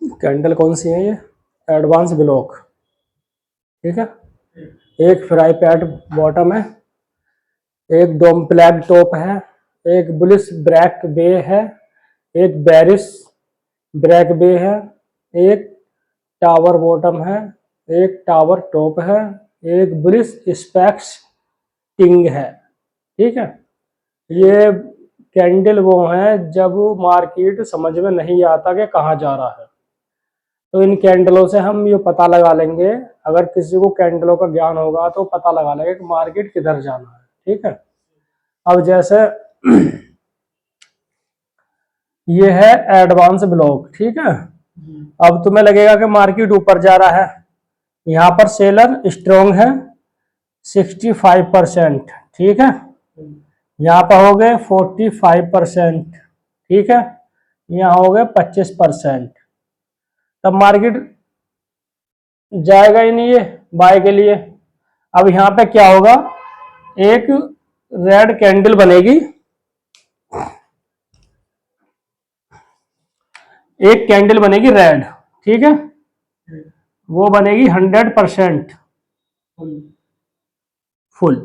Candle कौन सी है ये? एडवांस ब्लॉक, ठीक है। एक फ्राई पैड बॉटम है, एक डोम फ्लैग टॉप है, एक बुलिस ब्रैक बे है, एक बैरिस ब्रैक बे है, एक टावर बॉटम है, एक टावर टॉप है, एक बुलिस स्पैक्स किंग है, ठीक है। ये कैंडल वो है जब मार्केट समझ में नहीं आता कि कहाँ जा रहा है, तो इन कैंडलों से हम ये पता लगा लेंगे। अगर किसी को कैंडलों का ज्ञान होगा तो पता लगा लेंगे कि मार्केट किधर जाना है, ठीक है। अब जैसे ये है एडवांस ब्लॉक, ठीक है। अब तुम्हें लगेगा कि मार्केट ऊपर जा रहा है, यहाँ पर सेलर स्ट्रॉन्ग है 65%, ठीक है। यहाँ पर हो गए 45%, ठीक है। यहाँ हो गए 25%। तब मार्केट जाएगा ही नहीं ये बाय के लिए। अब यहाँ पे क्या होगा, एक रेड कैंडल बनेगी, एक कैंडल बनेगी रेड, ठीक है। वो बनेगी 100% फुल,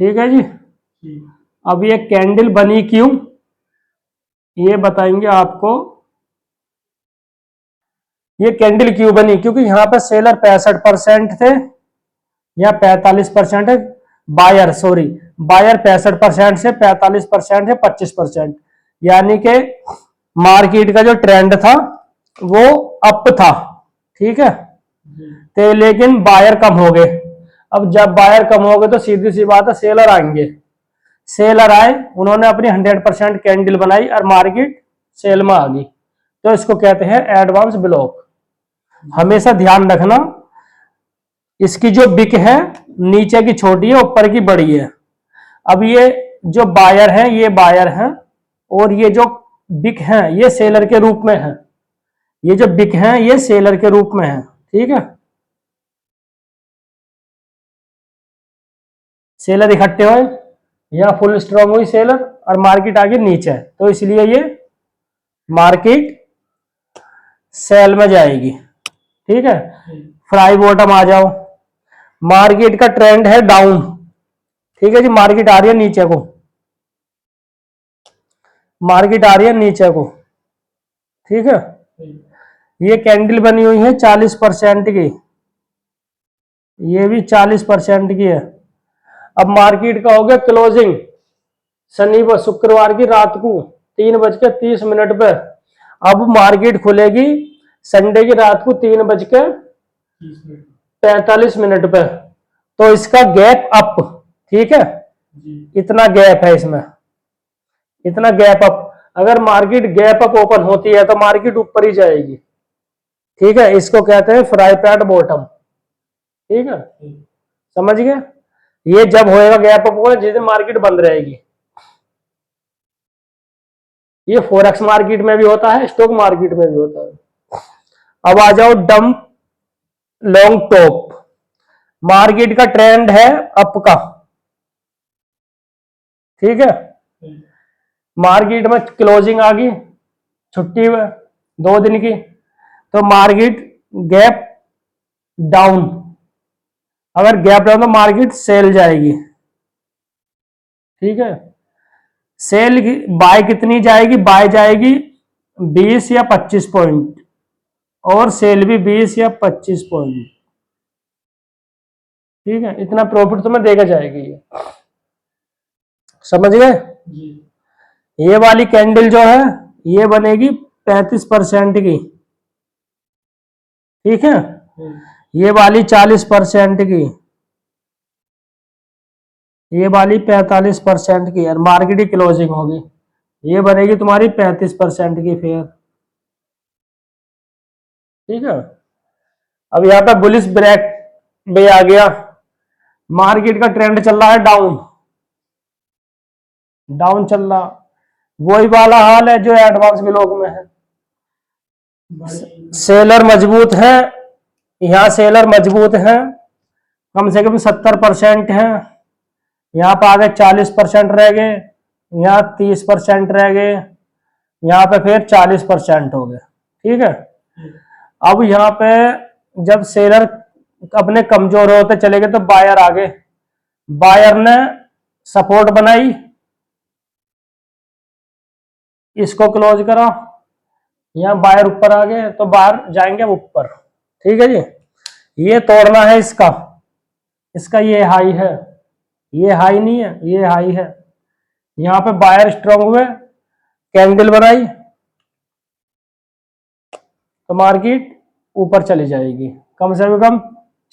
ठीक है जी। अब ये कैंडल बनी क्यों, ये बताएंगे आपको। ये कैंडल क्यों बनी, क्योंकि यहाँ पे सेलर 65% थे, यहाँ 45% है। बायर सॉरी, बायर 65% से 45% है 25%, यानी कि मार्केट का जो ट्रेंड था वो अप था, ठीक है। तो लेकिन बायर कम हो गए। अब जब बायर कम हो गए तो सीधी सी बात है सेलर आएंगे। सेलर आए, उन्होंने अपनी 100% कैंडल बनाई और मार्केट सेल में आ गई, तो इसको कहते हैं एडवांस ब्लॉक। हमेशा ध्यान रखना, इसकी जो बिक है नीचे की छोटी है, ऊपर की बड़ी है। अब ये जो बायर है ये बायर है, और ये जो बिक है ये सेलर के रूप में है। ये जो बिक है ये सेलर के रूप में है, ठीक है। सेलर इकट्ठे हुए, यहाँ फुल स्ट्रांग हुई सेलर और मार्केट आगे नीचे, तो इसलिए ये मार्केट सेल में जाएगी, ठीक है। फ्राई बॉटम आ जाओ, मार्केट का ट्रेंड है डाउन, ठीक है जी। मार्केट आ रही है नीचे को, मार्केट आ रही है नीचे को, ठीक है। ये कैंडल बनी हुई है 40% की, ये भी 40% की है। अब मार्केट का हो गया क्लोजिंग शनिवार शुक्रवार की रात को 3:30 पे। अब मार्केट खुलेगी संडे की रात को 3:45 पे, तो इसका गैप अप, ठीक है। इतना गैप है इसमें, इतना गैप अप। अगर मार्केट गैप अप ओपन होती है तो मार्केट ऊपर ही जाएगी, ठीक है। इसको कहते हैं फ्राई पैड बॉटम, ठीक है। समझ गए? ये जब होएगा गैप अप होगा जिस दिन मार्केट बंद रहेगी। ये फॉरेक्स मार्केट में भी होता है, स्टॉक मार्केट में भी होता है। अब आ जाओ डंप लॉन्ग टॉप। मार्केट का ट्रेंड है अप का, ठीक है। मार्केट में क्लोजिंग आ गई, छुट्टी 2 दिन की, तो मार्केट गैप डाउन। अगर गैप डाउन तो मार्केट सेल जाएगी, ठीक है। सेल की बाय कितनी जाएगी, बाय जाएगी 20 या 25 पॉइंट, और सेल भी 20 या 25 पॉइंट, ठीक है। इतना प्रॉफिट तुम्हें देकर जाएगी ये, समझ गए? ये वाली कैंडल जो है ये बनेगी 35% की, ठीक है। ये वाली 40% की, ये वाली 45% की, और मार्केट की क्लोजिंग होगी, ये बनेगी तुम्हारी 35% की फेयर, ठीक है। अब यहाँ पे बुलिश ब्रेक भी आ गया, मार्केट का ट्रेंड चल रहा है डाउन, डाउन चल रहा। वही वाला हाल है जो एडवांस ब्लॉक में है। सेलर मजबूत है, यहाँ सेलर मजबूत है, कम से कम 70% है, यहाँ पे आगे 40% रह गए, यहाँ 30% रह गए, यहाँ पे फिर 40% हो गए। ठीक है, अब यहाँ पे जब सेलर अपने कमजोर होते चले गए तो बायर आगे, बायर ने सपोर्ट बनाई, इसको क्लोज करा, यहाँ बायर ऊपर आ गए तो बाहर जाएंगे ऊपर। ठीक है जी, ये तोड़ना है इसका, इसका ये हाई है, ये हाई नहीं है, ये हाई है। यहाँ पे बायर स्ट्रांग हुए, कैंडल बनाई तो मार्केट ऊपर चली जाएगी कम से कम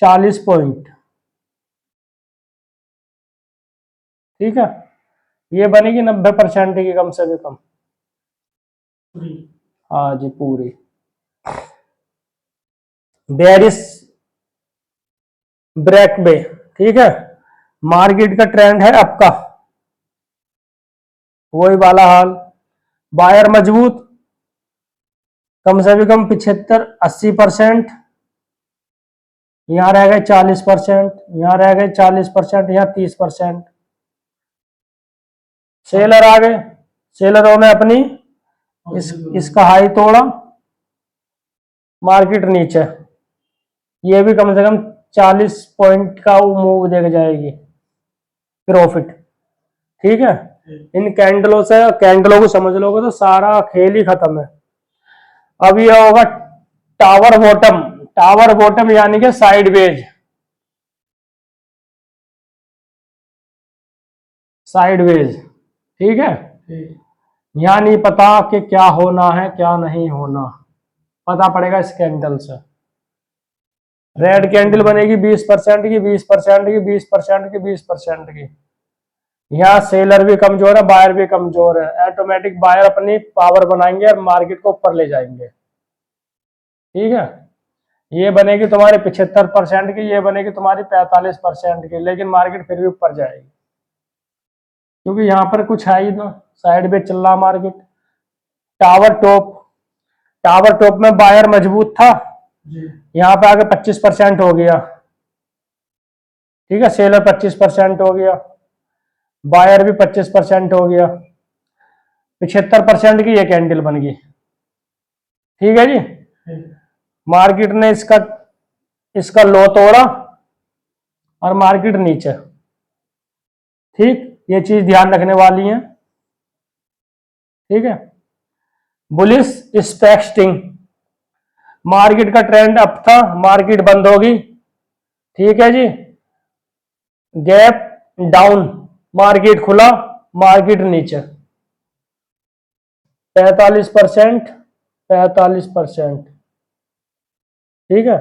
40 पॉइंट। ठीक है, ये बनेगी 90% की कम से कम। हाँ जी पूरी। बेरिस ब्रेक बे। ठीक है, मार्केट का ट्रेंड है अप का, वही वाला हाल। बायर मजबूत, कम से कम 75-80%, यहाँ रह गए 40%, यहाँ रह गए 40%, यहाँ 30%। सेलर आ गए, सेलरों ने अपनी इसका हाई तोड़ा, मार्केट नीचे, ये भी कम से कम 40 पॉइंट का मूव देख जाएगी प्रॉफिट। ठीक है, इन कैंडलों से, कैंडलों को समझ लोगे तो सारा खेल ही खत्म है। अब ये होगा टावर बॉटम, टावर बॉटम यानी कि साइडवेज, साइडवेज। ठीक है, यहाँ नहीं पता कि क्या होना है क्या नहीं होना, पता पड़ेगा इस कैंडल से। रेड कैंडल बनेगी 20% की, 20% की, 20% की, 20% की। यहाँ सेलर भी कमजोर है, बायर भी कमजोर है, ऑटोमेटिक बायर अपनी पावर बनाएंगे और मार्केट को ऊपर ले जाएंगे। ठीक है, ये बनेगी तुम्हारी 75% की, ये बनेगी तुम्हारी 45% की, लेकिन मार्केट फिर भी ऊपर जाएगी क्योंकि यहाँ पर कुछ है ही ना, साइड पे चल रहा market. Tower top, tower top में बायर मजबूत था, यहाँ पे आके 25% हो गया। ठीक है, सेलर 25% हो गया, बायर भी 25% हो गया, 75% की ये कैंडल बन गई। ठीक है जी, मार्केट ने इसका लो तोड़ा और मार्केट नीचे। ठीक, ये चीज ध्यान रखने वाली है। ठीक है, बुलिश स्पेक्टिंग, मार्केट का ट्रेंड अप था, मार्केट बंद होगी। ठीक है जी, गैप डाउन, मार्केट खुला, मार्केट नीचे 45%, 45%। ठीक है,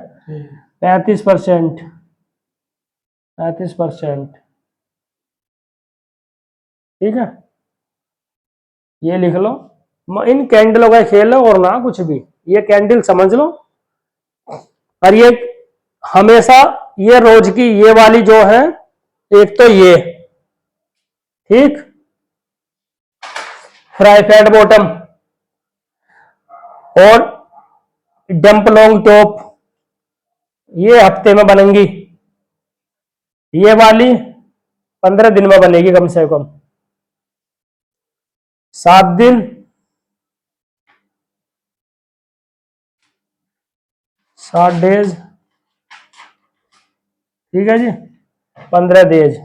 35%, 35%। ठीक है, ये लिख लो, इन कैंडलों का खेल है और ना कुछ भी, ये कैंडल समझ लो। और ये हमेशा, ये रोज की ये वाली जो है, एक तो ये, ठीक, फ्राई फैट बॉटम और डंप लॉन्ग टॉप, ये हफ्ते में बनेंगी, ये वाली 15 दिन में बनेगी कम से कम, 7 दिन, 7 डेज। ठीक है जी, 15 डेज।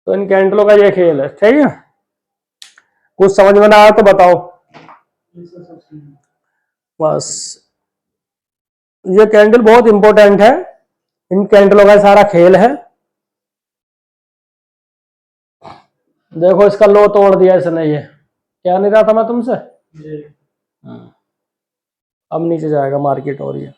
तो इन कैंडलों का ये खेल है। ठीक है, कुछ समझ में ना आया तो बताओ बस। ये कैंडल बहुत इंपॉर्टेंट है, इन कैंडलों का सारा खेल है। देखो इसका लो तोड़ दिया इसने, ये क्या नहीं रहा था मैं तुमसे। अब नीचे जाएगा मार्केट, और ये